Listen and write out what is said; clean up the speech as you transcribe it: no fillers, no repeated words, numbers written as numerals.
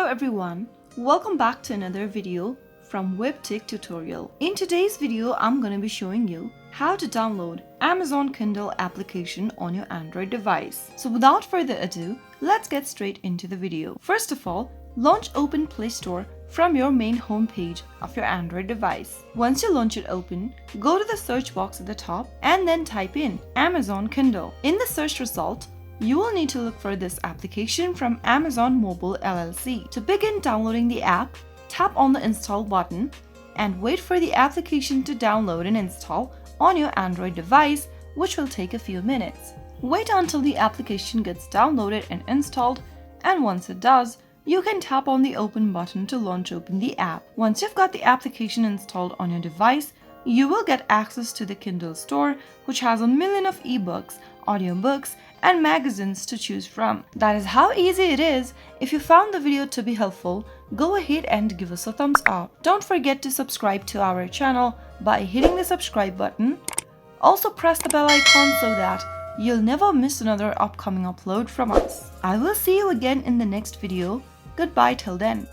everyone, welcome back to another video from Webtech Tutorial. In today's video, I'm going to be showing you how to download Amazon Kindle application on your Android device. So without further ado, let's get straight into the video. First of all, launch Open Play Store from your main home page of your Android device. Once you launch it open, go to the search box at the top and then type in Amazon Kindle. In the search result, you will need to look for this application from Amazon Mobile LLC. To begin downloading the app, tap on the install button and wait for the application to download and install on your Android device, which will take a few minutes. Wait until the application gets downloaded and installed, and once it does, you can tap on the open button to launch open the app. Once you've got the application installed on your device, you will get access to the Kindle store, which has 1 million of ebooks, audiobooks, and magazines to choose from. That is how easy it is. If you found the video to be helpful, go ahead and give us a thumbs up. Don't forget to subscribe to our channel by hitting the subscribe button. Also press the bell icon so that you'll never miss another upcoming upload from us. I will see you again in the next video. Goodbye till then.